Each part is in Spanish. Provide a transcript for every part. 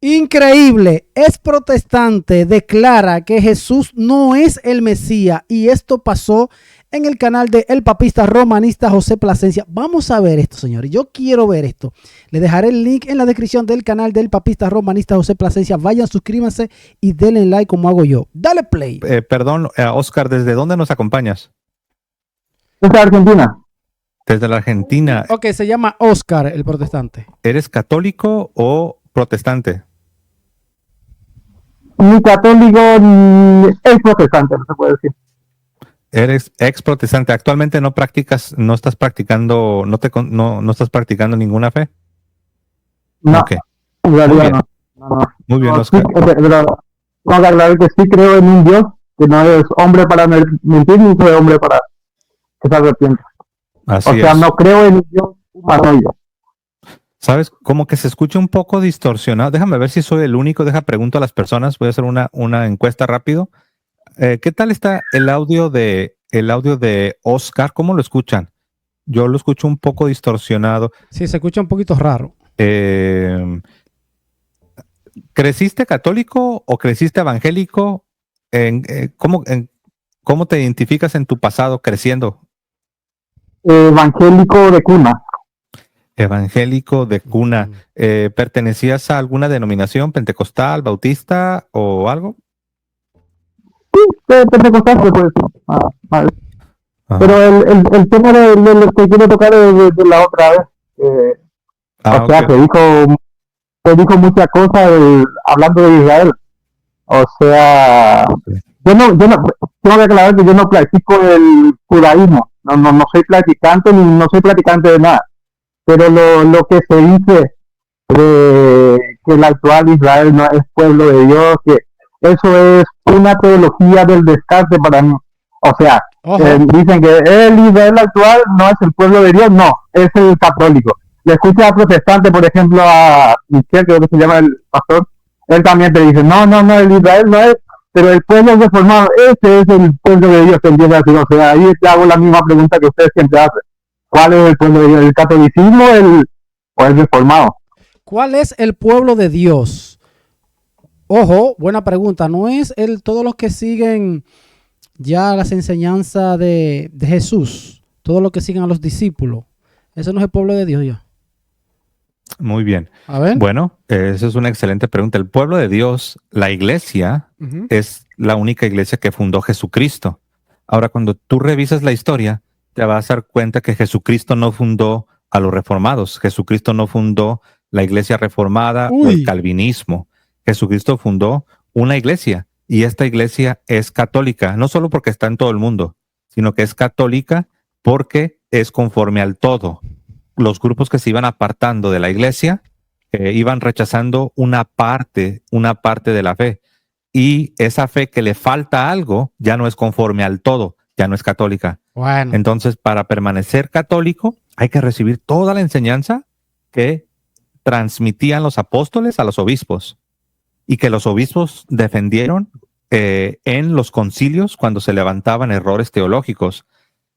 Increíble, es protestante, declara que Jesús no es el Mesías y esto pasó en el canal de el papista romanista José Plasencia. Vamos a ver esto, señores, yo quiero ver esto. Le dejaré el link en la descripción del canal del papista romanista José Plasencia. Vayan, suscríbanse y denle like como hago yo. Dale play. Perdón, Oscar, ¿desde dónde nos acompañas? Desde Argentina. Desde la Argentina. Ok, se llama Oscar, el protestante. ¿Eres católico o protestante? Ni católico ni ex protestante, no se puede decir. Eres ex protestante. Actualmente no practicas, no estás practicando, no estás practicando ninguna fe. No, Okay. en realidad no. Muy bien, No, Oscar. sí, pero tengo que aclarar que sí creo en un Dios que no es hombre para mentir ni es hombre para que se arrepienta. Así O sea, es. no creo en un Dios humanoide. ¿Sabes? Como que se escucha un poco distorsionado. Déjame ver si soy el único. Pregunto a las personas. Voy a hacer una encuesta rápido. ¿Qué tal está el audio de Oscar? ¿Cómo lo escuchan? Yo lo escucho un poco distorsionado. Sí, se escucha un poquito raro. ¿Creciste católico o creciste evangélico? ¿Cómo te identificas en tu pasado creciendo? Evangélico de cuna. Evangélico de cuna. ¿Pertenecías a alguna denominación pentecostal, bautista o algo? Sí, pentecostal se puede decir. Pero el tema de lo que quiero tocar es de la otra vez. O sea, Okay. se dijo muchas cosas hablando de Israel. O sea, yo no, tengo que aclarar que yo no practico el judaísmo. No soy practicante ni no soy practicante de nada. Pero lo que se dice de que el actual Israel no es pueblo de Dios, que eso es una teología del descarte para mí. O sea, dicen que el Israel actual no es el pueblo de Dios, no, es el católico. Le escucha a protestante, por ejemplo, a Michel, creo que se llama el pastor, él también te dice, no, el Israel no es, pero el pueblo reformado, ese es el pueblo de Dios, que empieza a decir. O sea, ahí te hago la misma pregunta que ustedes siempre hacen. ¿Cuál es el pueblo de Dios? ¿El catolicismo o el reformado? ¿Cuál es el pueblo de Dios? Ojo, buena pregunta. ¿No es todos los que siguen ya las enseñanzas de Jesús? Todos los que siguen a los discípulos. ¿Eso no es el pueblo de Dios ya? Muy bien. A ver. Bueno, esa es una excelente pregunta. El pueblo de Dios, la iglesia, es la única iglesia que fundó Jesucristo. Ahora, cuando tú revisas la historia, te vas a dar cuenta que Jesucristo no fundó a los reformados. Jesucristo no fundó la iglesia reformada o el calvinismo. Jesucristo fundó una iglesia y esta iglesia es católica, no solo porque está en todo el mundo, sino que es católica porque es conforme al todo. Los grupos que se iban apartando de la iglesia iban rechazando una parte de la fe. Y esa fe que le falta algo ya no es conforme al todo, ya no es católica. Bueno. Entonces, para permanecer católico, hay que recibir toda la enseñanza que transmitían los apóstoles a los obispos y que los obispos defendieron en los concilios cuando se levantaban errores teológicos.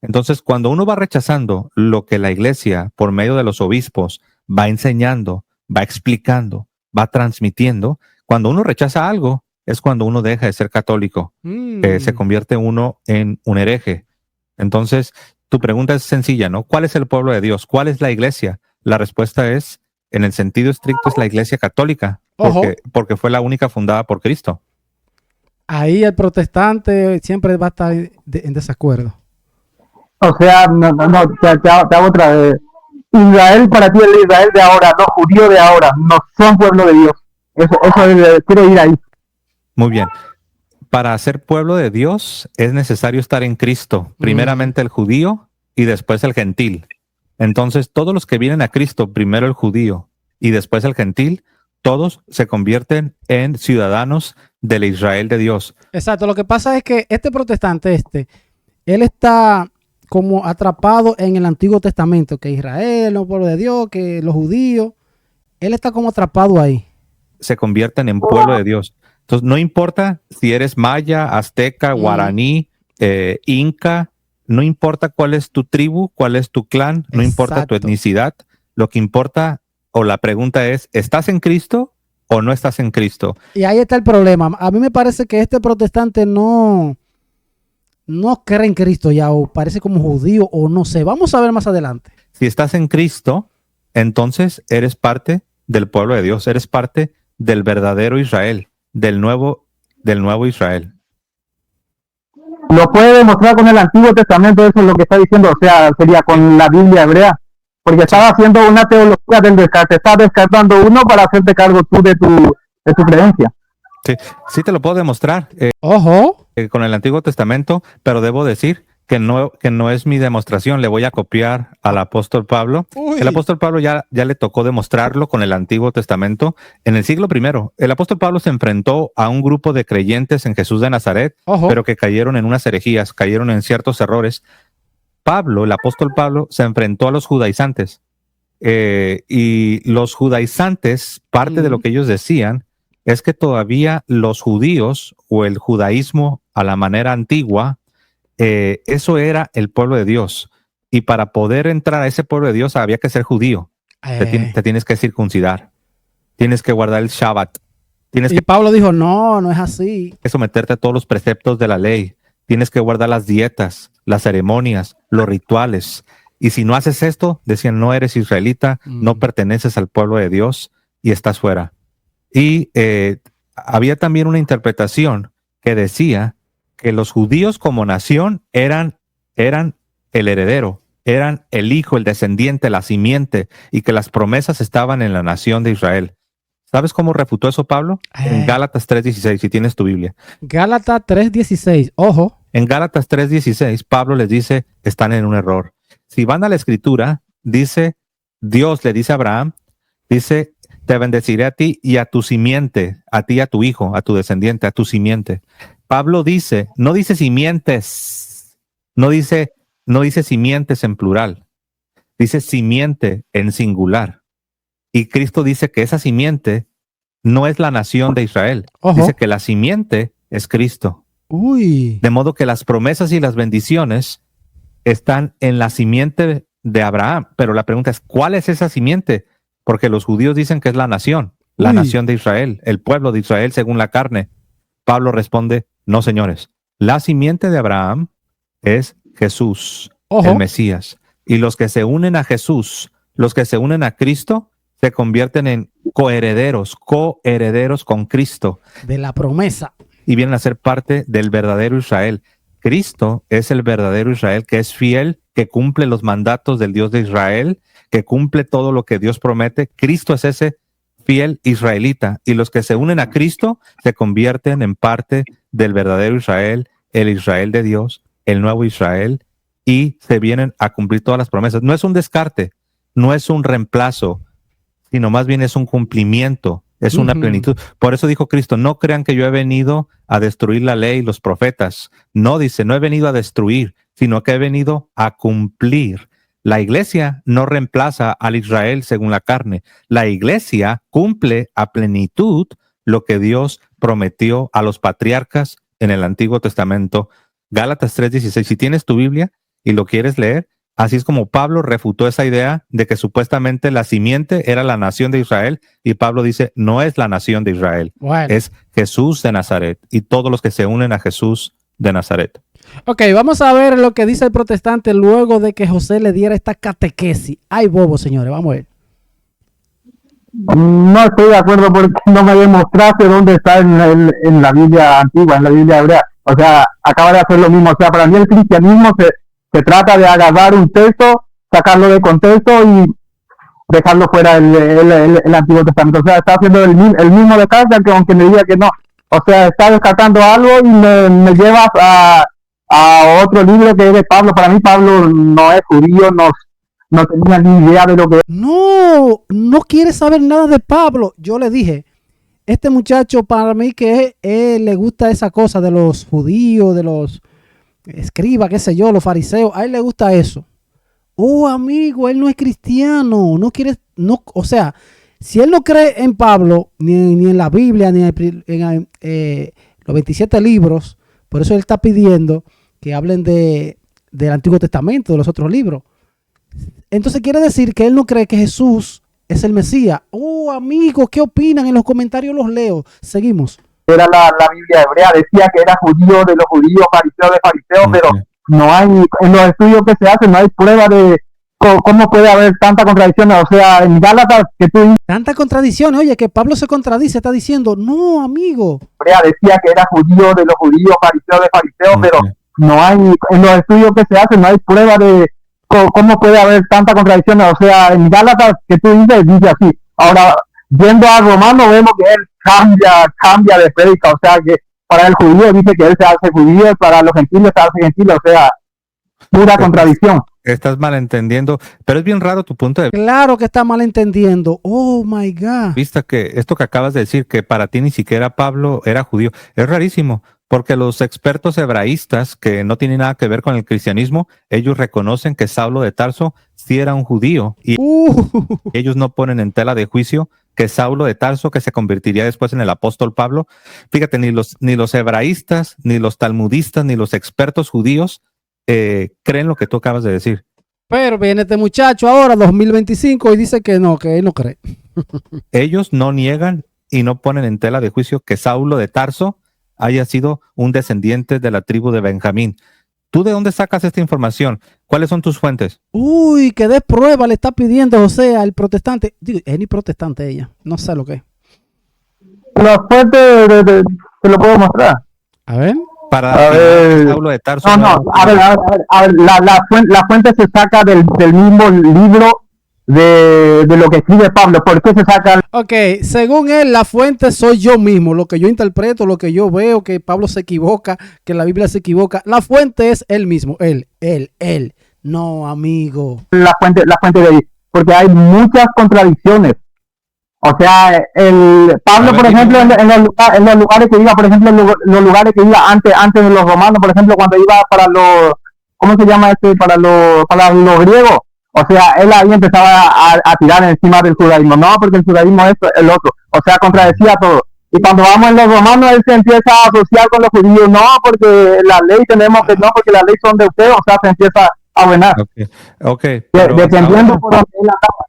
Entonces, cuando uno va rechazando lo que la iglesia, por medio de los obispos, va enseñando, va explicando, va transmitiendo, cuando uno rechaza algo, es cuando uno deja de ser católico. Se convierte uno en un hereje. Entonces, tu pregunta es sencilla, ¿no? ¿Cuál es el pueblo de Dios? ¿Cuál es la iglesia? La respuesta es, en el sentido estricto, es la iglesia católica, porque fue la única fundada por Cristo. Ahí el protestante siempre va a estar en desacuerdo. O sea, te hago otra vez. Israel para ti es el Israel de ahora, los judíos de ahora, no son pueblo de Dios. Eso quiero ir ahí. Muy bien. Para ser pueblo de Dios es necesario estar en Cristo. Primeramente el judío y después el gentil. Entonces todos los que vienen a Cristo, primero el judío y después el gentil, todos se convierten en ciudadanos del Israel de Dios. Exacto. Lo que pasa es que este protestante, él está como atrapado en el Antiguo Testamento, que Israel no es pueblo de Dios, que los judíos, él está como atrapado ahí. Se convierten en pueblo de Dios. Entonces, no importa si eres maya, azteca, guaraní, inca, no importa cuál es tu tribu, cuál es tu clan, no importa tu etnicidad, lo que importa o la pregunta es, ¿estás en Cristo o no estás en Cristo. Y ahí está el problema. A mí me parece que este protestante no cree en Cristo ya, o parece como judío, o no sé. Vamos a ver más adelante. Si estás en Cristo, entonces eres parte del pueblo de Dios, eres parte del verdadero Israel, del nuevo Israel. Lo puede demostrar con el Antiguo Testamento, eso es lo que está diciendo, o sea, sería con la Biblia hebrea, porque estaba haciendo una teología del descarte, estás descartando uno para hacerte cargo tú de tu creencia. Sí, sí te lo puedo demostrar Ojo. con el Antiguo Testamento, pero debo decir que no es mi demostración. Le voy a copiar al apóstol Pablo. Uy. El apóstol Pablo ya le tocó demostrarlo con el Antiguo Testamento. En el siglo I, el apóstol Pablo se enfrentó a un grupo de creyentes en Jesús de Nazaret, Ojo. pero que cayeron en unas herejías, cayeron en ciertos errores. El apóstol Pablo, se enfrentó a los judaizantes. Y los judaizantes, parte de lo que ellos decían, es que todavía los judíos o el judaísmo a la manera antigua, eso era el pueblo de Dios. Y para poder entrar a ese pueblo de Dios había que ser judío. Te tienes que circuncidar. Tienes que guardar el Shabbat. Y Pablo dijo, no es así. Que someterte a todos los preceptos de la ley. Tienes que guardar las dietas, las ceremonias, los rituales. Y si no haces esto, decían, no eres israelita, no perteneces al pueblo de Dios y estás fuera. Y había también una interpretación que decía que los judíos como nación eran el heredero, eran el hijo, el descendiente, la simiente, y que las promesas estaban en la nación de Israel. ¿Sabes cómo refutó eso Pablo? En Gálatas 3:16, si tienes tu Biblia. Gálatas 3:16, ojo. En Gálatas 3:16, Pablo les dice, están en un error. Si van a la escritura, dice, Dios le dice a Abraham, dice, te bendeciré a ti y a tu simiente, a ti y a tu hijo, a tu descendiente, a tu simiente. Pablo dice, no dice simientes, no dice simientes en plural, dice simiente en singular. Y Cristo dice que esa simiente no es la nación de Israel. Ojo. Dice que la simiente es Cristo. Uy. De modo que las promesas y las bendiciones están en la simiente de Abraham. Pero la pregunta es, ¿cuál es esa simiente? Porque los judíos dicen que es la nación de Israel, el pueblo de Israel según la carne. Pablo responde, no señores, la simiente de Abraham es Jesús, el Mesías. Y los que se unen a Jesús, los que se unen a Cristo, se convierten en coherederos con Cristo. De la promesa. Y vienen a ser parte del verdadero Israel. Cristo es el verdadero Israel que es fiel, que cumple los mandatos del Dios de Israel, que cumple todo lo que Dios promete. Cristo es ese fiel israelita. Y los que se unen a Cristo se convierten en parte del verdadero Israel, el Israel de Dios, el nuevo Israel, y se vienen a cumplir todas las promesas. No es un descarte, no es un reemplazo, sino más bien es un cumplimiento, es una plenitud. Por eso dijo Cristo, no crean que yo he venido a destruir la ley y los profetas. No, dice, no he venido a destruir, sino que he venido a cumplir. La iglesia no reemplaza al Israel según la carne. La iglesia cumple a plenitud lo que Dios prometió a los patriarcas en el Antiguo Testamento. Gálatas 3:16. Si tienes tu Biblia y lo quieres leer, así es como Pablo refutó esa idea de que supuestamente la simiente era la nación de Israel, y Pablo dice, no es la nación de Israel, es Jesús de Nazaret y todos los que se unen a Jesús de Nazaret. Ok, vamos a ver lo que dice el protestante luego de que José le diera esta catequesis. Ay, bobo, señores, vamos a ver. No estoy de acuerdo porque no me demostraste dónde está en la Biblia antigua, en la Biblia hebrea. O sea, acaba de hacer lo mismo. O sea, para mí el cristianismo se trata de agarrar un texto, sacarlo de contexto y dejarlo fuera el Antiguo Testamento. O sea, está haciendo el mismo descarte, que aunque me diga que no. O sea, está descartando algo y me llevas a otro libro que es de Pablo. Para mí Pablo no es judío, no tenía ni idea de lo que... No quiere saber nada de Pablo. Yo le dije, este muchacho para mí que le gusta esa cosa de los judíos, de los escribas, qué sé yo, los fariseos, a él le gusta eso. Oh, amigo, él no es cristiano, o sea, si él no cree en Pablo, ni en la Biblia, ni en los 27 libros, por eso él está pidiendo que hablen del Antiguo Testamento, de los otros libros. Entonces quiere decir que él no cree que Jesús es el Mesías. Oh, amigos, ¿qué opinan? En los comentarios los leo. Seguimos. Era la Biblia hebrea, decía que era judío de los judíos, fariseo de fariseos, Ok. pero no hay, en los estudios que se hacen, no hay prueba de cómo puede haber tanta contradicción. O sea, en Gálatas, que tú dices, Tanta contradicción. Oye, que Pablo se contradice, está diciendo, no, amigo. hebrea, decía que era judío de los judíos, fariseo de fariseos, Ok. pero no hay, en los estudios que se hacen, no hay prueba de cómo puede haber tanta contradicción. O sea, en Gálatas, que tú dices, dice así. Ahora, yendo a Romano, vemos que él cambia de prédica. O sea, que para el judío dice que él se hace judío, para los gentiles se hace gentil. O sea, pura contradicción. Estás malentendiendo, pero es bien raro tu punto de Claro que está malentendiendo. Oh, my God. vista, que esto que acabas de decir, que para ti ni siquiera Pablo era judío, es rarísimo, porque los expertos hebraístas, que no tienen nada que ver con el cristianismo, ellos reconocen que Saulo de Tarso sí era un judío, y ellos no ponen en tela de juicio que Saulo de Tarso, que se convertiría después en el apóstol Pablo. Fíjate, ni los hebraístas, ni los talmudistas, ni los expertos judíos creen lo que tú acabas de decir. Pero viene este muchacho ahora, 2025, y dice que no, que él no cree. Ellos no niegan y no ponen en tela de juicio que Saulo de Tarso haya sido un descendiente de la tribu de Benjamín. ¿Tú de dónde sacas esta información? ¿Cuáles son tus fuentes? Uy, que dé prueba le está pidiendo José al protestante. Digo, es ni protestante ella, no sé lo que es. Los fuentes te lo puedo mostrar. A ver. Para A ver. Saulo de Tarso. No, a ver, la fuente se saca del mismo libro de lo que escribe Pablo. ¿Por qué se saca? Ok, según él, la fuente soy yo mismo, lo que yo interpreto, lo que yo veo, que Pablo se equivoca, que la Biblia se equivoca. La fuente es él mismo, él. No, amigo. La fuente de ahí? Porque hay muchas contradicciones. O sea, Pablo, por ejemplo, en los lugares que iba, por ejemplo, en los lugares que iba antes de los romanos, por ejemplo, cuando iba para los, ¿cómo se llama para los griegos? O sea, él ahí empezaba a tirar encima del judaísmo. No, porque el judaísmo es el otro. O sea, contradecía todo. Y cuando vamos en los romanos, él se empieza a asociar con los judíos. No, porque la ley tenemos que, no, porque la ley son de ustedes. O sea, se empieza a venar. Okay. Dependiendo por donde él andaba.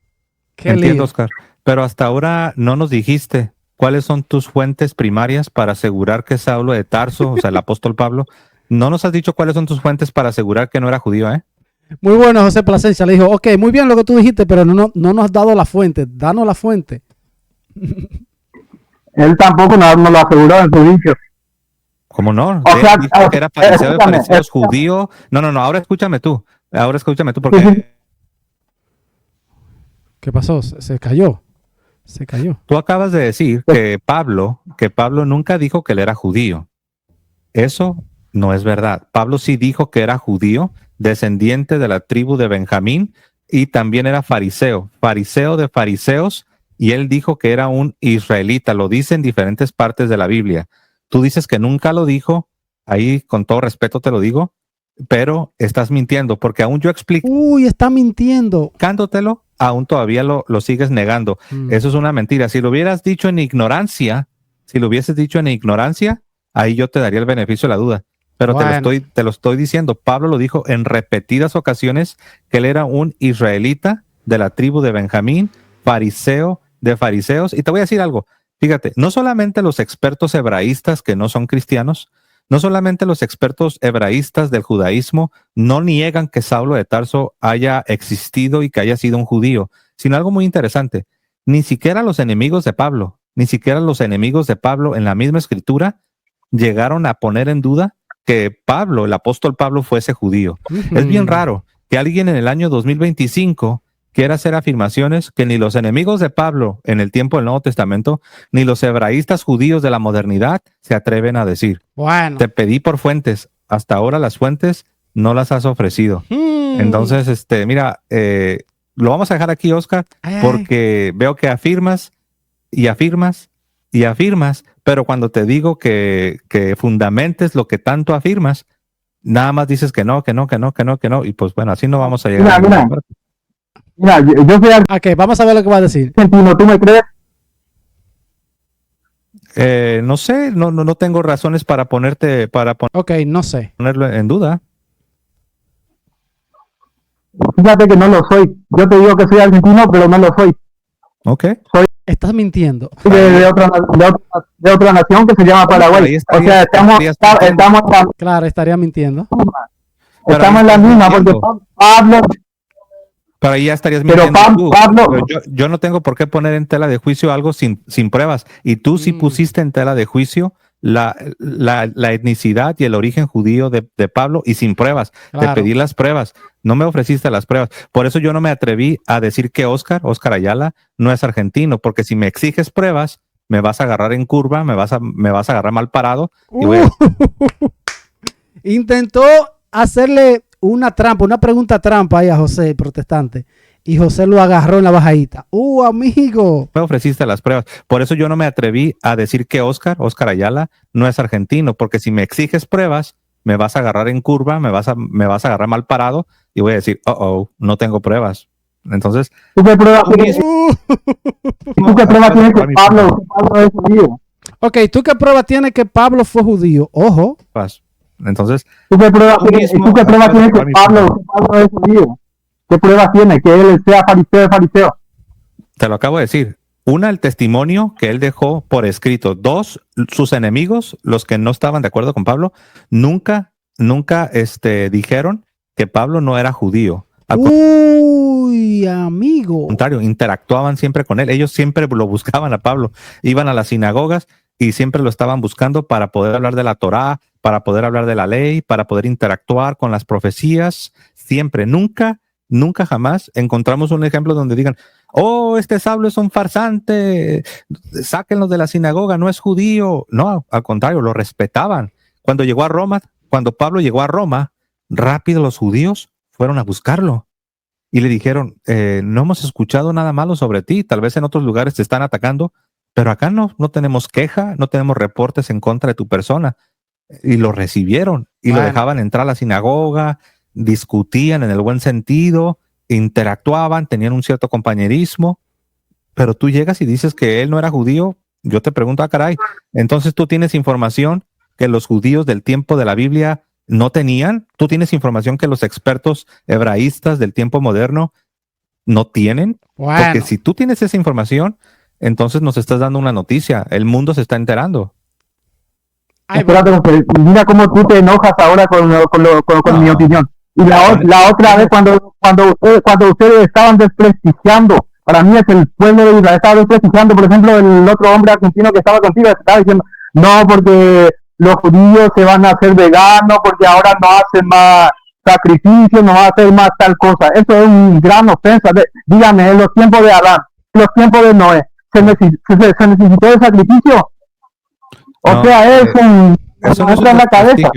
Entiendo, Oscar. Pero hasta ahora no nos dijiste cuáles son tus fuentes primarias para asegurar que Saulo de Tarso, o sea, el apóstol Pablo, no nos has dicho cuáles son tus fuentes para asegurar que no era judío, ¿eh? Muy bueno, José Plasencia. Le dijo, ok, muy bien lo que tú dijiste, pero no nos has dado la fuente. Danos la fuente. Él tampoco nos lo aseguró en su dicho. ¿Cómo no? O sea, dijo que era fariseo de fariseos, judío. No, ahora escúchame tú. Porque... ¿Qué pasó? Se cayó. Tú acabas de decir que Pablo nunca dijo que él era judío. Eso no es verdad. Pablo sí dijo que era judío, descendiente de la tribu de Benjamín, y también era fariseo de fariseos, y él dijo que era un israelita. Lo dice en diferentes partes de la Biblia. Tú dices que nunca lo dijo, ahí con todo respeto te lo digo, pero estás mintiendo, porque aún yo explico. Uy, está mintiendo. Explicándotelo, aún todavía lo sigues negando. Eso es una mentira. Si lo hubieras dicho en ignorancia, ahí yo te daría el beneficio de la duda. Pero bueno, te lo estoy diciendo. Pablo lo dijo en repetidas ocasiones que él era un israelita de la tribu de Benjamín, fariseo de fariseos. Y te voy a decir algo. Fíjate, no solamente los expertos hebraístas que no son cristianos, no solamente los expertos hebraístas del judaísmo no niegan que Saulo de Tarso haya existido y que haya sido un judío, sino algo muy interesante. Ni siquiera los enemigos de Pablo en la misma escritura llegaron a poner en duda que Pablo, el apóstol Pablo, fuese judío. Es bien raro que alguien en el año 2025 quiera hacer afirmaciones que ni los enemigos de Pablo en el tiempo del Nuevo Testamento, ni los hebraístas judíos de la modernidad se atreven a decir. Bueno. Te pedí por fuentes. Hasta ahora las fuentes no las has ofrecido. Entonces, mira, lo vamos a dejar aquí, Oscar, porque veo que afirmas, pero cuando te digo que fundamentes lo que tanto afirmas, nada más dices que no, y pues bueno, así no vamos a llegar. Mira, yo soy Ok, vamos a ver lo que va a decir. argentino, ¿tú me crees? No sé, no tengo razones para Ok, no sé. ponerlo en duda. Fíjate que no lo soy. Yo te digo que soy argentino, pero no lo soy. Ok. Estás mintiendo. De otra nación que se llama Paraguay. O sea, Claro, estaría mintiendo. estamos en la misma, porque Pablo, Pero ahí ya estarías pero mintiendo tú. Pablo, Pero yo no tengo por qué poner en tela de juicio algo sin pruebas. Y tú sí pusiste en tela de juicio la etnicidad y el origen judío de Pablo y sin pruebas. Claro. Te pedí las pruebas. No me ofreciste las pruebas. Por eso yo no me atreví a decir que Oscar Ayala, no es argentino, porque si me exiges pruebas, me vas a agarrar en curva, me vas a agarrar mal parado. Y voy a... Intentó hacerle una trampa, una pregunta trampa ahí a José, el protestante. Y José lo agarró en la bajadita. Amigo. Me ofreciste las pruebas. Por eso yo no me atreví a decir que Oscar Ayala, no es argentino, porque si me exiges pruebas, me vas a agarrar en curva, me vas a agarrar mal parado y voy a decir, no tengo pruebas. Entonces, ¿tú qué pruebas tienes? ¿Tú qué pruebas tienes que Pablo es judío? Ok, ¿tú qué prueba tienes que Pablo fue judío? Ojo. Entonces, ¿tú qué pruebas tienes que Pablo es judío? ¿Qué pruebas tiene? Que él sea fariseo. Te lo acabo de decir. Una, el testimonio que él dejó por escrito. Dos, sus enemigos, los que no estaban de acuerdo con Pablo, nunca dijeron que Pablo no era judío. Uy, amigo. Al contrario, interactuaban siempre con él. Ellos siempre lo buscaban a Pablo. Iban a las sinagogas y siempre lo estaban buscando para poder hablar de la Torá, para poder hablar de la ley, para poder interactuar con las profecías. Siempre, nunca jamás encontramos un ejemplo donde digan, este Saulo es un farsante, sáquenlo de la sinagoga, no es judío. No, al contrario, lo respetaban. Cuando Pablo llegó a Roma, rápido los judíos fueron a buscarlo y le dijeron, no hemos escuchado nada malo sobre ti, tal vez en otros lugares te están atacando, pero acá no tenemos queja, no tenemos reportes en contra de tu persona. Y lo recibieron y lo dejaban entrar a la sinagoga, discutían en el buen sentido, interactuaban, tenían un cierto compañerismo, pero tú llegas y dices que él no era judío. Yo te pregunto, caray, entonces tú tienes información que los judíos del tiempo de la Biblia no tenían. Tú tienes información que los expertos hebraístas del tiempo moderno no tienen. Porque si tú tienes esa información, entonces nos estás dando una noticia. El mundo se está enterando. Espérate, mira cómo tú te enojas ahora con mi opinión. Y la otra vez cuando ustedes estaban desprestigiando, para mí es el pueblo de Israel, estaba desprestigiando, por ejemplo, el otro hombre argentino que estaba contigo, estaba diciendo, no, porque los judíos se van a hacer veganos, porque ahora no hacen más sacrificios, no hacen más tal cosa. Eso es una gran ofensa. Dígame, en los tiempos de Adán, en los tiempos de Noé, ¿se necesitó el sacrificio? O sea, eso no es en la cabeza.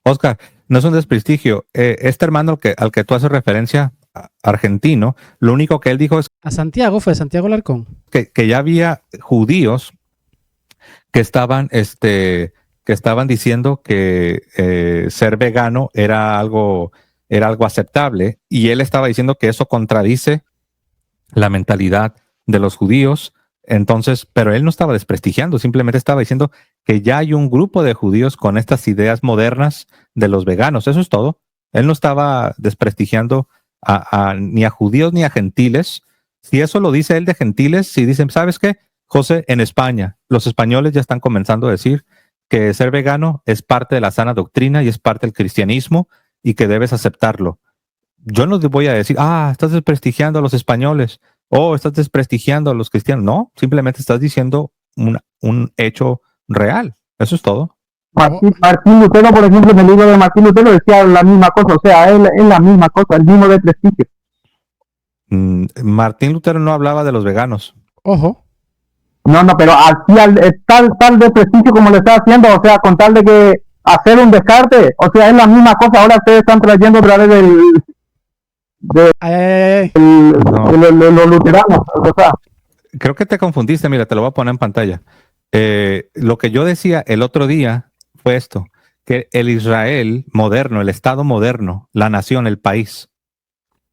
Oscar, no es un desprestigio. Este hermano al que tú haces referencia, argentino, lo único que él dijo es... A Santiago, fue Santiago Larcón. Que ya había judíos que estaban diciendo que ser vegano era algo aceptable, y él estaba diciendo que eso contradice la mentalidad de los judíos. Entonces, pero él no estaba desprestigiando, simplemente estaba diciendo que ya hay un grupo de judíos con estas ideas modernas de los veganos. Eso es todo. Él no estaba desprestigiando ni a judíos ni a gentiles. Si eso lo dice él de gentiles, si dicen, ¿sabes qué, José? En España, los españoles ya están comenzando a decir que ser vegano es parte de la sana doctrina y es parte del cristianismo y que debes aceptarlo. Yo no te voy a decir, estás desprestigiando a los españoles, estás desprestigiando a los cristianos. No, simplemente estás diciendo un hecho real. Eso es todo. Martín Lutero, por ejemplo, en el libro de Martín Lutero decía la misma cosa, o sea, es la misma cosa, el mismo desprestigio. Martín Lutero no hablaba de los veganos. Ojo. No, pero así tal desprestigio como le está haciendo, o sea, con tal de que hacer un descarte, o sea, es la misma cosa. Ahora ustedes están trayendo otra vez los luteranos, o sea. Creo que te confundiste, mira, te lo voy a poner en pantalla. Lo que yo decía el otro día fue esto, que el Israel moderno, el Estado moderno, la nación, el país,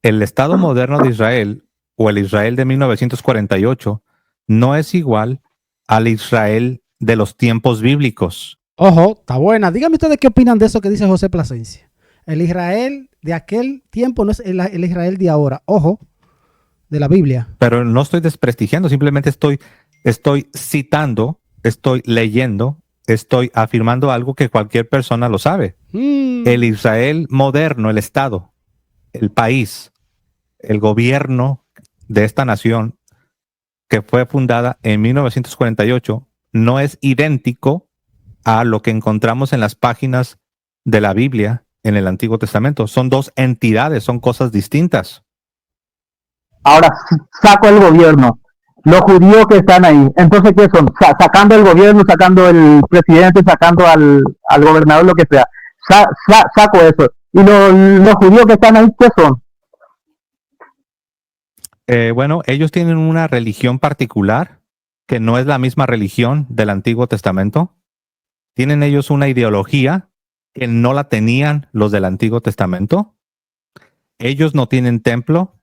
el Estado moderno de Israel o el Israel de 1948 no es igual al Israel de los tiempos bíblicos. Ojo, está buena. Díganme ustedes qué opinan de eso que dice José Plasencia. El Israel de aquel tiempo no es el Israel de ahora. Ojo. de la Biblia. Pero no estoy desprestigiando, simplemente estoy citando, estoy leyendo, estoy afirmando algo que cualquier persona lo sabe. El Israel moderno, el Estado, el país, el gobierno de esta nación que fue fundada en 1948 no es idéntico a lo que encontramos en las páginas de la Biblia en el Antiguo Testamento. Son dos entidades, son cosas distintas. Ahora saco el gobierno, los judíos que están ahí, entonces ¿qué son? Sacando el gobierno, sacando el presidente, sacando al gobernador, lo que sea. Saco eso. ¿Y los judíos que están ahí qué son? Bueno, ellos tienen una religión particular que no es la misma religión del Antiguo Testamento. Tienen ellos una ideología que no la tenían los del Antiguo Testamento. Ellos no tienen templo.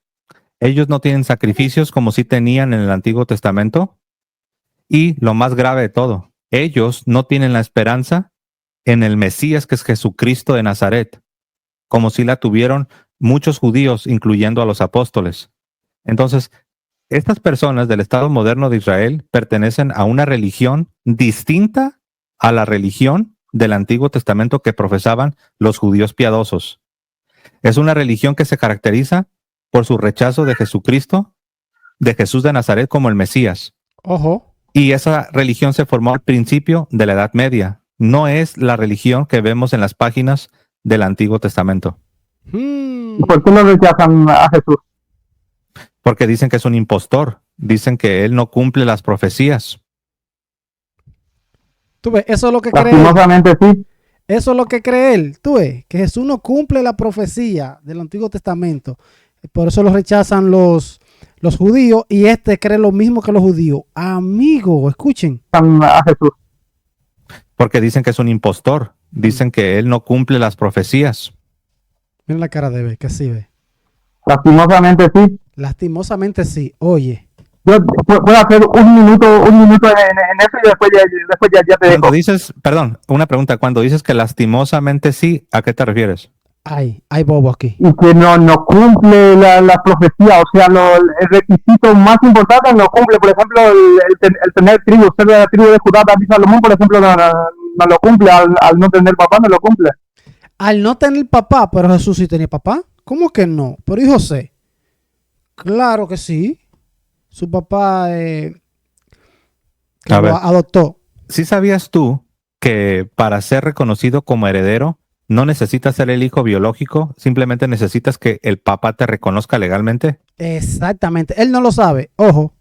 Ellos no tienen sacrificios como sí tenían en el Antiguo Testamento. Y lo más grave de todo, ellos no tienen la esperanza en el Mesías, que es Jesucristo de Nazaret, como sí la tuvieron muchos judíos, incluyendo a los apóstoles. Entonces, estas personas del Estado moderno de Israel pertenecen a una religión distinta a la religión del Antiguo Testamento que profesaban los judíos piadosos. Es una religión que se caracteriza por su rechazo de Jesucristo, de Jesús de Nazaret como el Mesías. Ojo. Y esa religión se formó al principio de la Edad Media. No es la religión que vemos en las páginas del Antiguo Testamento. ¿Y por qué no rechazan a Jesús? Porque dicen que es un impostor. Dicen que él no cumple las profecías. Tú ves, eso es lo que cree él. Lastimosamente sí. Eso es lo que cree él. Tú ves, que Jesús no cumple la profecía del Antiguo Testamento. Por eso lo rechazan los judíos y cree lo mismo que los judíos. Amigo, escuchen. A Jesús. Porque dicen que es un impostor. Dicen que él no cumple las profecías. Miren la cara de B, que sí ve. Lastimosamente sí. Lastimosamente sí. Oye. Yo puedo hacer un minuto en eso y después ya te dejo. Cuando dices, perdón, una pregunta. Cuando dices que lastimosamente sí, ¿a qué te refieres? Hay bobo aquí. Y que no cumple la profecía, o sea, el requisito más importante no cumple. Por ejemplo, el tener tribu, ser de la tribu de Judá, David Salomón, por ejemplo, no lo cumple. Al no tener papá, no lo cumple. Al no tener papá, pero Jesús sí tenía papá. ¿Cómo que no? Pero ¿y José? Claro que sí. Su papá lo adoptó. ¿Sí sabías tú que para ser reconocido como heredero no necesitas ser el hijo biológico? Simplemente necesitas que el papá te reconozca legalmente. Exactamente. Él no lo sabe. Ojo.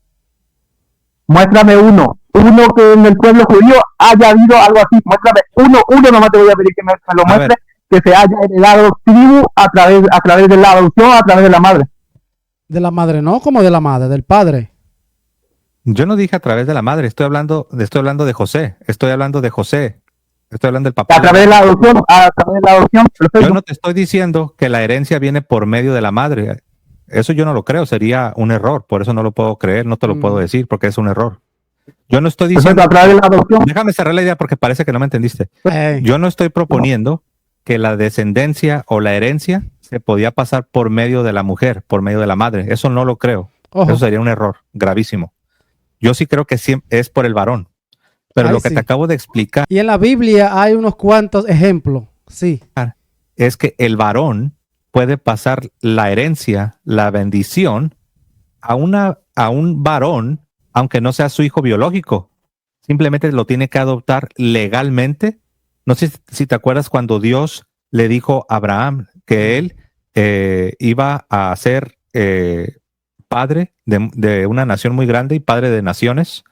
Muéstrame uno que en el pueblo judío haya habido algo así. Muéstrame uno nomás te voy a pedir que me lo muestre, que se haya heredado tribu a través de la adopción, a través de la madre. De la madre, no, como de la madre, del padre. Yo no dije a través de la madre, estoy hablando de José, estoy hablando del papá. A través de la adopción, perfecto. Yo no te estoy diciendo que la herencia viene por medio de la madre. Eso yo no lo creo, sería un error, por eso no lo puedo creer, no te lo puedo decir, porque es un error. Yo no estoy diciendo... Perfecto, a través de la adopción. Déjame cerrar la idea porque parece que no me entendiste. Yo no estoy proponiendo que la descendencia o la herencia se podía pasar por medio de la mujer, por medio de la madre. Eso no lo creo. Ojo. Eso sería un error gravísimo. Yo sí creo que es por el varón. Pero lo que te acabo de explicar... Y en la Biblia hay unos cuantos ejemplos, sí. Es que el varón puede pasar la herencia, la bendición, a un varón, aunque no sea su hijo biológico. Simplemente lo tiene que adoptar legalmente. No sé si te acuerdas cuando Dios le dijo a Abraham que él iba a ser padre de una nación muy grande y padre de naciones.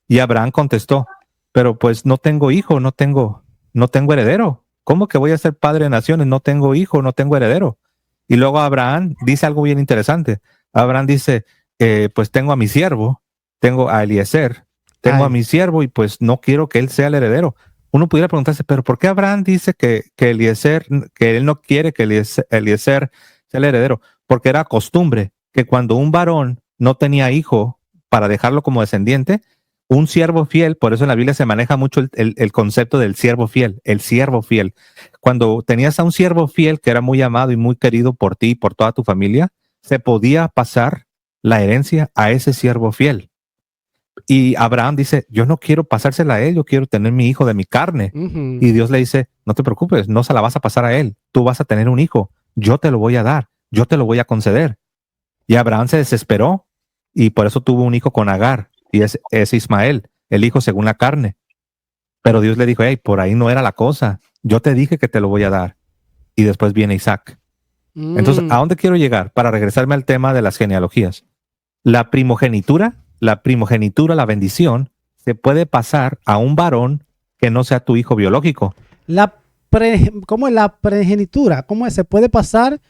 Y Abraham contestó, pero pues no tengo hijo, no tengo heredero. ¿Cómo que voy a ser padre de naciones? No tengo hijo, no tengo heredero. Y luego Abraham dice algo bien interesante. Abraham dice, pues tengo a mi siervo, tengo a Eliezer, tengo a mi siervo y pues no quiero que él sea el heredero. Uno pudiera preguntarse, pero ¿por qué Abraham dice que Eliezer, que él no quiere que Eliezer sea el heredero? Porque era costumbre que cuando un varón no tenía hijo para dejarlo como descendiente, un siervo fiel, por eso en la Biblia se maneja mucho el concepto del siervo fiel, el siervo fiel. Cuando tenías a un siervo fiel que era muy amado y muy querido por ti y por toda tu familia, se podía pasar la herencia a ese siervo fiel. Y Abraham dice, yo no quiero pasársela a él, yo quiero tener mi hijo de mi carne. Ujú. Y Dios le dice, no te preocupes, no se la vas a pasar a él, tú vas a tener un hijo, yo te lo voy a dar, yo te lo voy a conceder. Y Abraham se desesperó y por eso tuvo un hijo con Agar, y es Ismael, el hijo según la carne. Pero Dios le dijo, hey, por ahí no era la cosa, yo te dije que te lo voy a dar. Y después viene Isaac. Entonces, ¿a dónde quiero llegar? Para regresarme al tema de las genealogías. La primogenitura, la bendición, se puede pasar a un varón que no sea tu hijo biológico. ¿Cómo es la primogenitura? ¿Cómo es? ¿Se puede pasar?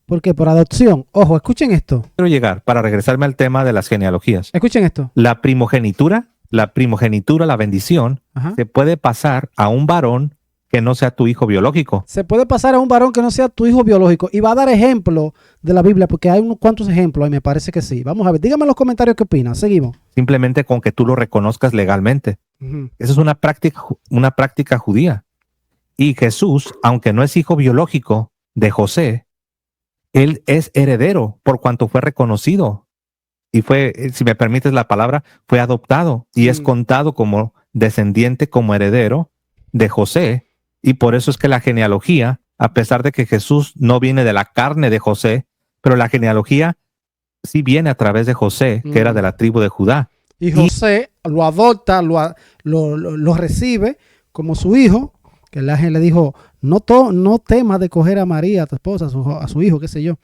¿Por qué? Por adopción. Ojo, escuchen esto. Quiero llegar para regresarme al tema de las genealogías. Escuchen esto. La primogenitura, la bendición, Ajá. se puede pasar a un varón que no sea tu hijo biológico. Se puede pasar a un varón que no sea tu hijo biológico. Y va a dar ejemplo de la Biblia, porque hay unos cuantos ejemplos ahí, me parece que sí. Vamos a ver, dígame en los comentarios qué opinan. Seguimos. Simplemente con que tú lo reconozcas legalmente. Ujú. Esa es una práctica judía. Y Jesús, aunque no es hijo biológico de José, él es heredero por cuanto fue reconocido. Y fue, si me permites la palabra, fue adoptado y es contado como descendiente, como heredero de José. Y por eso es que la genealogía, a pesar de que Jesús no viene de la carne de José, pero la genealogía sí viene a través de José, que era de la tribu de Judá. Y José lo adopta, lo recibe como su hijo, que el ángel le dijo, no temas de coger a María, a tu esposa, a su hijo, qué sé yo.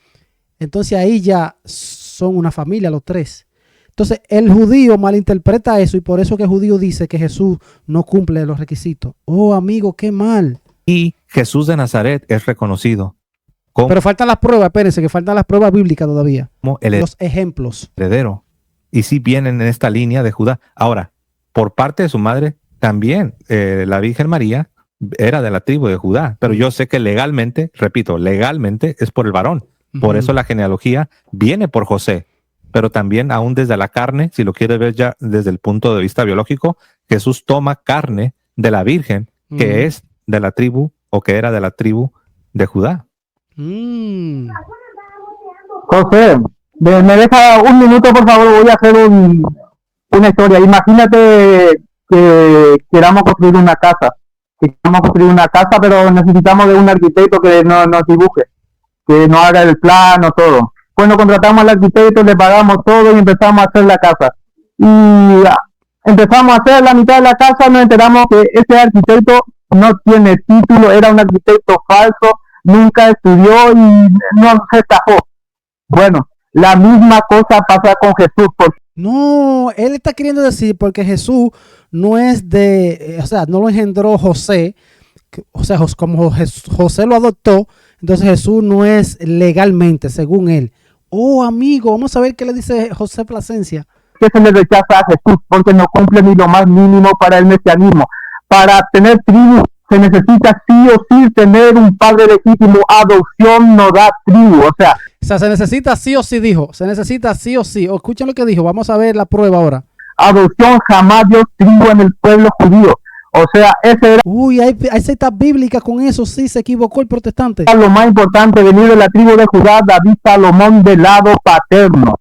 Entonces ahí ya son una familia los tres. Entonces el judío malinterpreta eso y por eso que el judío dice que Jesús no cumple los requisitos. Oh, amigo, qué mal. Y Jesús de Nazaret es reconocido Pero faltan las pruebas, espérense, que faltan las pruebas bíblicas todavía. como el Los ejemplos. heredero. Y sí vienen en esta línea de Judá. Ahora, por parte de su madre, también la Virgen María era de la tribu de Judá. Pero yo sé que legalmente, repito, legalmente es por el varón. Por eso la genealogía viene por José. Pero también aún desde la carne, si lo quieres ver ya desde el punto de vista biológico, Jesús toma carne de la Virgen, que es de la tribu o que era de la tribu de Judá. José, me deja un minuto, por favor, voy a hacer una historia. Imagínate que queramos construir una casa. Pero necesitamos de un arquitecto que nos dibuje, que nos haga el plano, todo. Cuando contratamos al arquitecto, le pagamos todo y empezamos a hacer la casa. Y empezamos a hacer la mitad de la casa, nos enteramos que ese arquitecto no tiene título, era un arquitecto falso, nunca estudió y no se estafó. Bueno, la misma cosa pasa con Jesús. No, él está queriendo decir porque Jesús no es o sea, no lo engendró José, o sea, como José lo adoptó, entonces Jesús no es legalmente, según él. Oh, amigo, vamos a ver qué le dice José Plasencia. Que se le rechaza a Jesús porque no cumple ni lo más mínimo para el mesianismo. Para tener tribu se necesita sí o sí tener un padre legítimo. Adopción no da tribu, o sea, se necesita sí o sí, dijo. Se necesita sí o sí. O escuchen lo que dijo. Vamos a ver la prueba ahora. Adopción jamás dio tribu en el pueblo judío. O sea, ese era... Uy, hay citas bíblicas con eso. Sí, se equivocó el protestante. Lo más importante, venir de la tribu de Judá, David Salomón del lado paterno.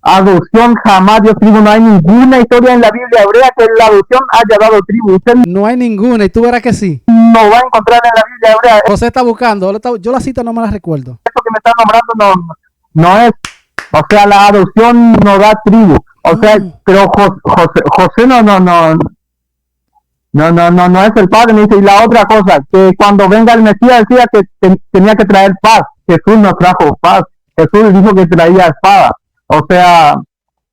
Adopción jamás dio tribu. No hay ninguna historia en la Biblia hebrea que la adopción haya dado tribu. Usted no hay ninguna y tú verás que sí. No va a encontrar en la Biblia hebrea. José está buscando. Yo la cita no me la recuerdo. Eso que me está nombrando no es. O sea, la adopción no da tribu. O sea, pero José no es el padre. Me dice, y la otra cosa, que cuando venga el Mesías decía que tenía que traer paz. Jesús no trajo paz. Jesús dijo que traía espada. O sea,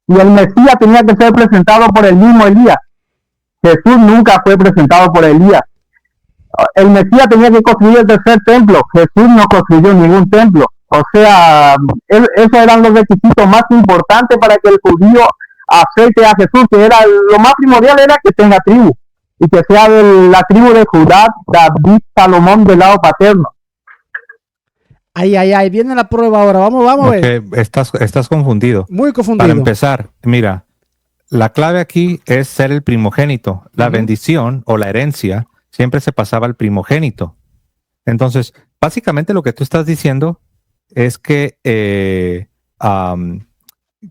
y el Mesías tenía que ser presentado por el mismo Elías. Jesús nunca fue presentado por Elías. El Mesías tenía que construir el tercer templo. Jesús no construyó ningún templo. O sea, esos eran los requisitos más importantes para que el judío acepte a Jesús, que era lo más primordial era que tenga tribu y que sea de la tribu de Judá, David Salomón del lado paterno. Ay, viene la prueba ahora. Vamos a ver. Estás confundido. Muy confundido. Para empezar, mira, la clave aquí es ser el primogénito. La bendición o la herencia siempre se pasaba al primogénito. Entonces, básicamente lo que tú estás diciendo es que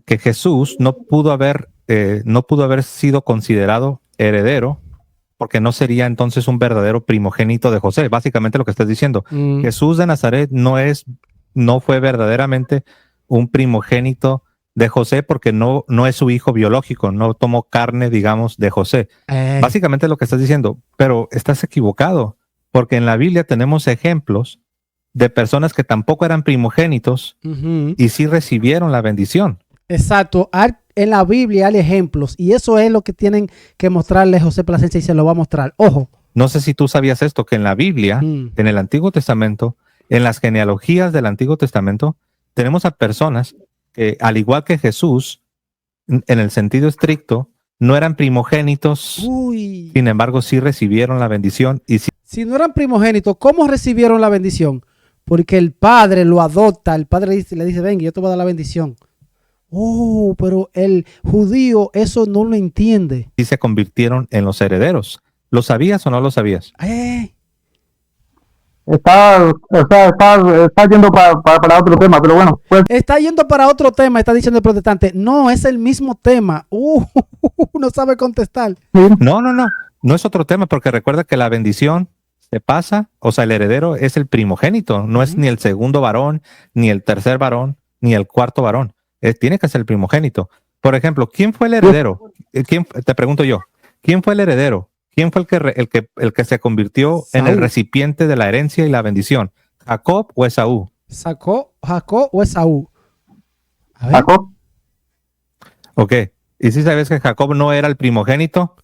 que Jesús no pudo haber sido considerado heredero porque no sería entonces un verdadero primogénito de José. Básicamente lo que estás diciendo. Jesús de Nazaret no fue verdaderamente un primogénito de José porque no es su hijo biológico, no tomó carne, digamos, de José. Básicamente es lo que estás diciendo, pero estás equivocado, porque en la Biblia tenemos ejemplos de personas que tampoco eran primogénitos y sí recibieron la bendición. Exacto. En la Biblia hay ejemplos y eso es lo que tienen que mostrarle José Plasencia y se lo va a mostrar. Ojo. No sé si tú sabías esto, que en la Biblia, en el Antiguo Testamento, en las genealogías del Antiguo Testamento, tenemos a personas que, al igual que Jesús, en el sentido estricto, no eran primogénitos, sin embargo, sí recibieron la bendición. Y si no eran primogénitos, ¿cómo recibieron la bendición? Porque el padre lo adopta, el padre le dice, venga, yo te voy a dar la bendición. Pero el judío eso no lo entiende. Y se convirtieron en los herederos. ¿Lo sabías o no lo sabías? Está yendo para otro tema, pero bueno. Pues. Está yendo para otro tema, está diciendo el protestante. No, es el mismo tema. No sabe contestar. No es otro tema, porque recuerda que la bendición se pasa, o sea, el heredero es el primogénito, no es ni el segundo varón, ni el tercer varón, ni el cuarto varón. Tiene que ser el primogénito. Por ejemplo, ¿quién fue el heredero? Te pregunto yo, ¿quién fue el heredero? ¿Quién fue el que se convirtió en el recipiente de la herencia y la bendición? ¿Jacob o Esaú? ¿Jacob o Esaú? Jacob. Ok. ¿Y si sabes que Jacob no era el primogénito?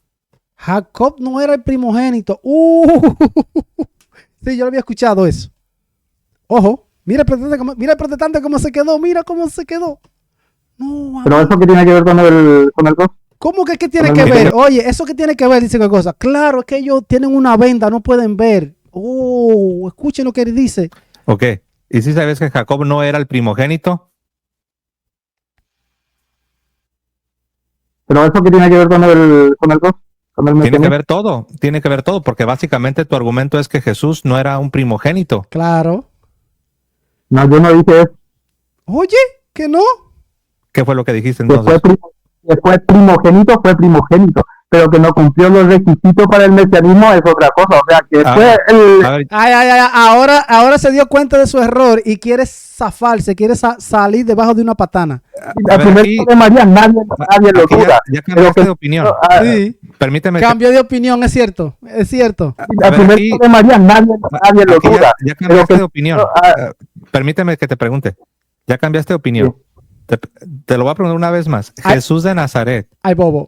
Jacob no era el primogénito. Sí, yo lo había escuchado eso. Ojo, mira el protestante cómo se quedó, mira cómo se quedó. No, pero eso que tiene que ver con el ¿Cómo que qué tiene que ver? Oye, eso que tiene que ver, dice qué cosa. Claro, es que ellos tienen una venda, no pueden ver. Escuchen lo que él dice. Ok. ¿Y si sabes que Jacob no era el primogénito? Pero eso que tiene que ver con el tiene que ver todo, porque básicamente tu argumento es que Jesús no era un primogénito. Claro. No, yo no dije eso. Oye, ¿que no? ¿Qué fue lo que dijiste entonces? Fue primogénito, pero que no cumplió los requisitos para el mesianismo es otra cosa. O sea, que fue el... Ahora se dio cuenta de su error y quiere zafarse, quiere salir debajo de una patana. El primer hijo de María, nadie lo duda. Ya cambiaste de opinión. Sí. Permíteme. Cambio de opinión, es cierto. Es cierto. El primer hijo de María, nadie lo duda. Ya cambiaste de opinión. Permíteme que te pregunte. Ya cambiaste de opinión. Sí. Te lo voy a preguntar una vez más. Jesús de Nazaret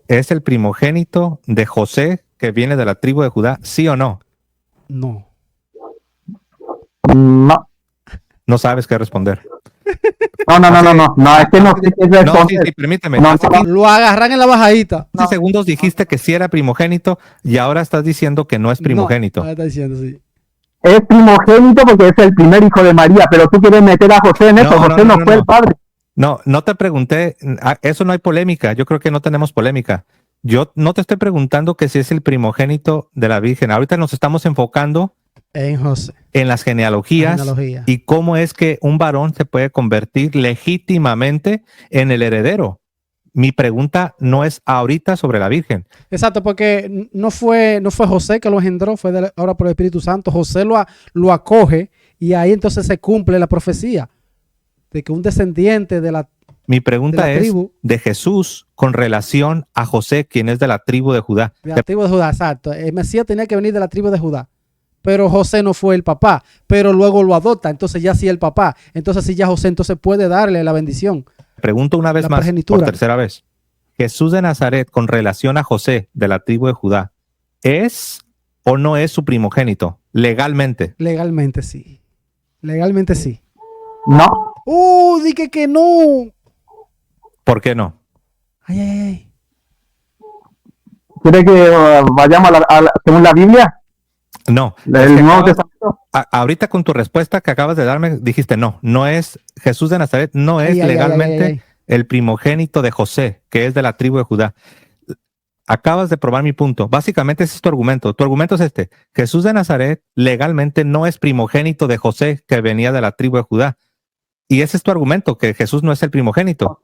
es el primogénito de José que viene de la tribu de Judá, ¿sí o no? No. No sabes qué responder. No, es que no sé qué responder. Sí, permíteme. Lo agarran en la bajadita. 15 segundos dijiste que sí era primogénito y ahora estás diciendo que no es primogénito. No, está diciendo sí. Es primogénito porque es el primer hijo de María, pero tú quieres meter a José en eso. José no fue el padre. No te pregunté, eso no hay polémica, yo creo que no tenemos polémica. Yo no te estoy preguntando que si es el primogénito de la Virgen. Ahorita nos estamos enfocando en José, en las genealogías y cómo es que un varón se puede convertir legítimamente en el heredero. Mi pregunta no es ahorita sobre la Virgen. Exacto, porque no fue José que lo engendró, fue ahora por el Espíritu Santo. José lo acoge y ahí entonces se cumple la profecía de que un descendiente de la Mi pregunta es de Jesús con relación a José, quien es de la tribu de Judá. De la tribu de Judá, exacto. El Mesías tenía que venir de la tribu de Judá. Pero José no fue el papá, pero luego lo adopta, entonces ya sí el papá. Entonces sí ya José entonces puede darle la bendición. Pregunto una vez más, por tercera vez. Jesús de Nazaret con relación a José de la tribu de Judá, ¿es o no es su primogénito? Legalmente. Legalmente sí. Legalmente sí. No. Dije que no. ¿Por qué no? Ay. ¿Quiere que vayamos según la Biblia? No. Ahorita con tu respuesta que acabas de darme, dijiste no es Jesús de Nazaret, no es legalmente el primogénito de José, que es de la tribu de Judá. Acabas de probar mi punto. Básicamente ese es tu argumento. Tu argumento es este. Jesús de Nazaret legalmente no es primogénito de José, que venía de la tribu de Judá. Y ese es tu argumento, que Jesús no es el primogénito.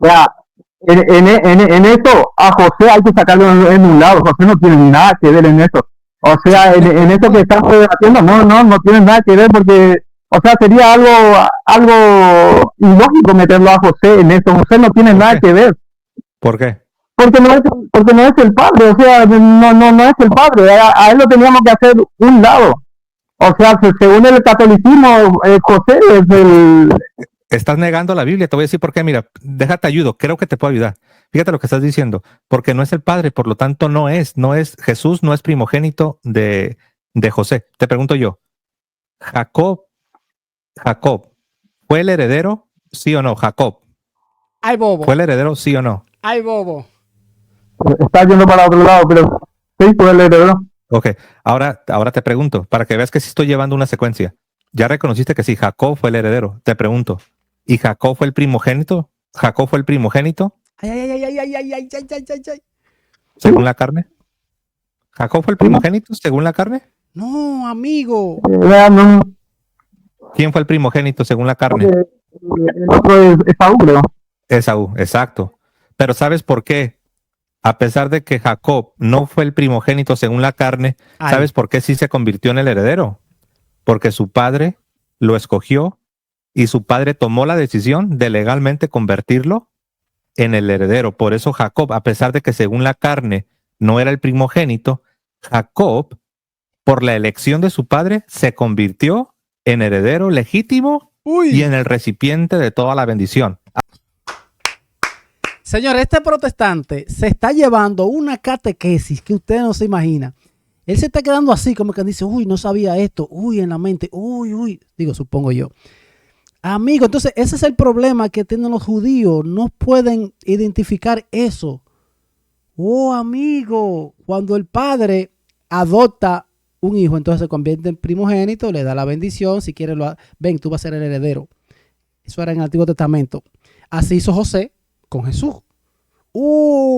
en eso a José hay que sacarlo en un lado. José no tiene nada que ver en eso. O sea, en eso que estamos debatiendo, no tiene nada que ver porque, o sea, sería algo ilógico meterlo a José en eso. José no tiene ¿Por nada qué? que ver. ¿Por qué? Porque no es el padre, o sea, no es el padre. A él lo teníamos que hacer un lado. O sea, según el catolicismo, José es el... Estás negando la Biblia. Te voy a decir por qué. Mira, déjate ayudo. Creo que te puedo ayudar. Fíjate lo que estás diciendo. Porque no es el padre, por lo tanto no es. Jesús no es primogénito de José. Te pregunto yo, Jacob, ¿fue el heredero? ¿Sí o no? Jacob, Ay, bobo. ¿fue el heredero? ¿Sí o no? Ay, bobo. Está yendo para otro lado, pero sí, fue el heredero. Ok, ahora te pregunto, para que veas que sí estoy llevando una secuencia. Ya reconociste que sí, Jacob fue el heredero. Te pregunto, ¿y Jacob fue el primogénito? ¿Jacob fue el primogénito Ay, ay, ay, ay, ay, ay, ay, ay, ay, ay, ay. según la carne? ¿Jacob fue el primogénito según la carne? No, amigo. No, ¿Quién fue el primogénito según la carne? el otro es Esaú, creo. Esaú, exacto. Pero ¿sabes por qué? A pesar de que Jacob no fue el primogénito según la carne, Ay. ¿sabes por qué sí se convirtió en el heredero? Porque su padre lo escogió y su padre tomó la decisión de legalmente convertirlo en el heredero. Por eso Jacob, a pesar de que según la carne no era el primogénito, Jacob, por la elección de su padre, se convirtió en heredero legítimo Uy. y en el recipiente de toda la bendición. Señor, este protestante se está llevando una catequesis que usted no se imagina. Él se está quedando así, como que dice, uy, no sabía esto, uy, en la mente, uy. Digo, supongo yo. Amigo, entonces ese es el problema que tienen los judíos. No pueden identificar eso. Oh, amigo, cuando el padre adopta un hijo, entonces se convierte en primogénito, le da la bendición, si quiere, ven, tú vas a ser el heredero. Eso era en el Antiguo Testamento. Así hizo José con Jesús.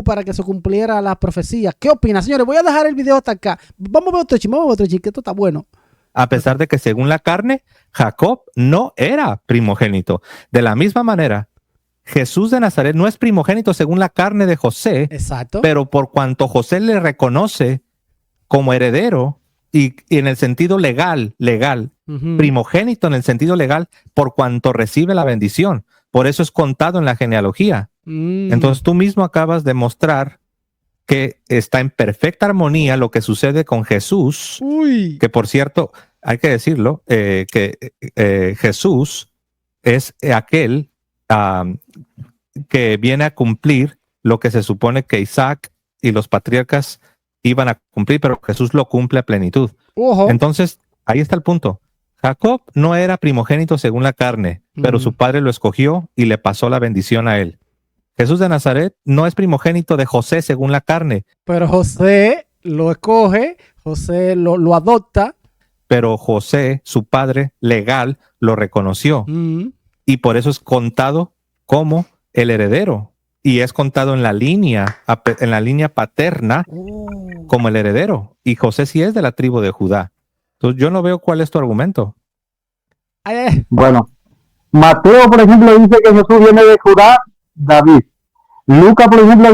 Para que se cumpliera la profecía. ¿Qué opinas, señores? Voy a dejar el video hasta acá. Vamos a ver otro chisme, que esto está bueno. A pesar de que según la carne, Jacob no era primogénito. De la misma manera, Jesús de Nazaret no es primogénito según la carne de José. Exacto. Pero por cuanto José le reconoce como heredero y en el sentido legal, primogénito en el sentido legal, por cuanto recibe la bendición. Por eso es contado en la genealogía. Entonces tú mismo acabas de mostrar que está en perfecta armonía lo que sucede con Jesús, que por cierto, hay que decirlo, que Jesús es aquel que viene a cumplir lo que se supone que Isaac y los patriarcas iban a cumplir, pero Jesús lo cumple a plenitud. Entonces, ahí está el punto. Jacob no era primogénito según la carne, pero su padre lo escogió y le pasó la bendición a él. Jesús de Nazaret no es primogénito de José según la carne. Pero José lo escoge, José lo adopta. Pero José, su padre legal, lo reconoció. Y por eso es contado como el heredero. Y es contado en la línea paterna como el heredero. Y José sí es de la tribu de Judá. Entonces yo no veo cuál es tu argumento. Bueno, Mateo, por ejemplo, dice que Jesús viene de Judá, David. Lucas, por ejemplo,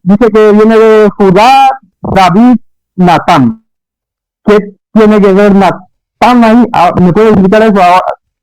dice que viene de Judá, David, Natán. ¿Qué tiene que ver Natán ahí? ¿Me puedes explicar eso?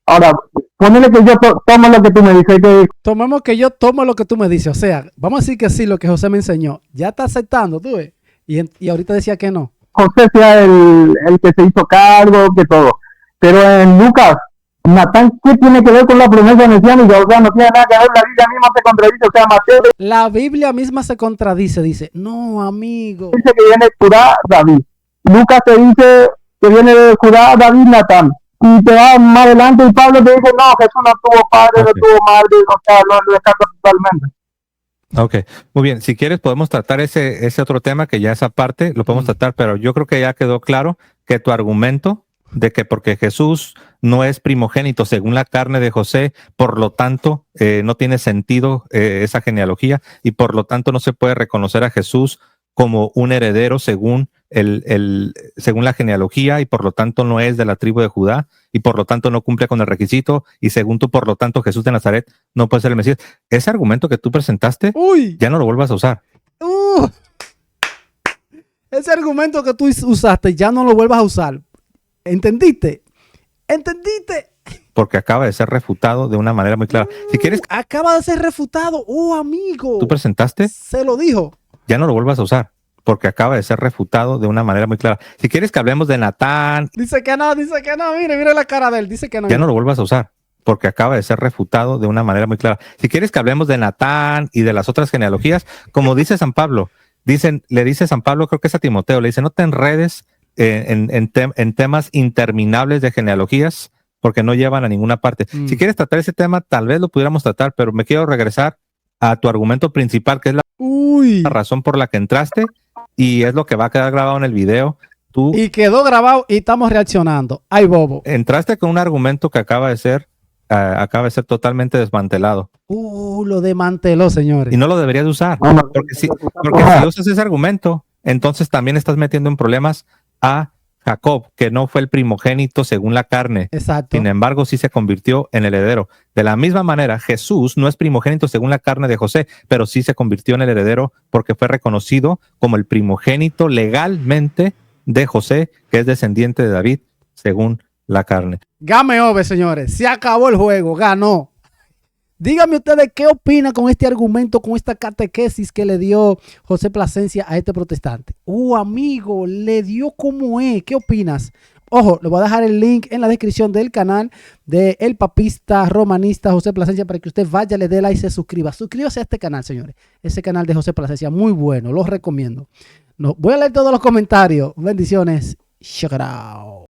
Ahora, ponele que yo tomo lo que tú me dices. Tomemos que yo tomo lo que tú me dices. O sea, vamos a decir que sí, lo que José me enseñó. Ya está aceptando, tú ves. Y ahorita decía que no. José sea el que se hizo cargo, que todo. Pero en Lucas, Natán, ¿qué tiene que ver con la promesa mesiánica? O sea, no tiene nada que ver, la Biblia misma se contradice, o sea, Mateo... La Biblia misma se contradice, dice, no, amigo. Dice que viene de Judá, David. Lucas te dice que viene de Judá, David, Natán. Y te va más adelante y Pablo te dice, no, Jesús no tuvo padre, no tuvo madre, o sea, lo descarta totalmente. Ok, muy bien. Si quieres podemos tratar ese otro tema, que ya esa parte lo podemos tratar, pero yo creo que ya quedó claro que tu argumento de que porque Jesús no es primogénito según la carne de José, por lo tanto no tiene sentido esa genealogía y por lo tanto no se puede reconocer a Jesús como un heredero según según la genealogía, y por lo tanto no es de la tribu de Judá, y por lo tanto no cumple con el requisito, y según tú, por lo tanto, Jesús de Nazaret no puede ser el Mesías. Ese argumento que tú presentaste, ya no lo vuelvas a usar. Ese argumento que tú usaste, ya no lo vuelvas a usar. ¿Entendiste? ¿Entendiste? Porque acaba de ser refutado de una manera muy clara. Si quieres, acaba de ser refutado. Amigo. ¿tú presentaste? Se lo dijo. Ya no lo vuelvas a usar, porque acaba de ser refutado de una manera muy clara. Si quieres que hablemos de Natán... Dice que no. Mire la cara de él. Dice que no. Ya no lo vuelvas a usar, porque acaba de ser refutado de una manera muy clara. Si quieres que hablemos de Natán y de las otras genealogías, como dice San Pablo, le dice San Pablo, creo que es a Timoteo, le dice, no te enredes en temas interminables de genealogías, porque no llevan a ninguna parte. Si quieres tratar ese tema, tal vez lo pudiéramos tratar, pero me quiero regresar a tu argumento principal, que es la razón por la que entraste, y es lo que va a quedar grabado en el video. Y quedó grabado y estamos reaccionando. Ay, bobo. Entraste con un argumento que acaba de ser totalmente desmantelado. Lo desmanteló, señores. Y no lo deberías usar, porque si usas ese argumento, entonces también estás metiendo en problemas a Jacob, que no fue el primogénito según la carne. Exacto. Sin embargo, sí se convirtió en el heredero. De la misma manera, Jesús no es primogénito según la carne de José, pero sí se convirtió en el heredero porque fue reconocido como el primogénito legalmente de José, que es descendiente de David según la carne. Game over, señores. Se acabó el juego. Ganó. Díganme ustedes qué opinan con este argumento, con esta catequesis que le dio José Plasencia a este protestante. Amigo, le dio como es. ¿Qué opinas? Ojo, le voy a dejar el link en la descripción del canal de El Papista Romanista José Plasencia para que usted vaya, le dé like y se suscriba. Suscríbase a este canal, señores. Ese canal de José Plasencia, muy bueno, lo recomiendo. Voy a leer todos los comentarios. Bendiciones. Check it out.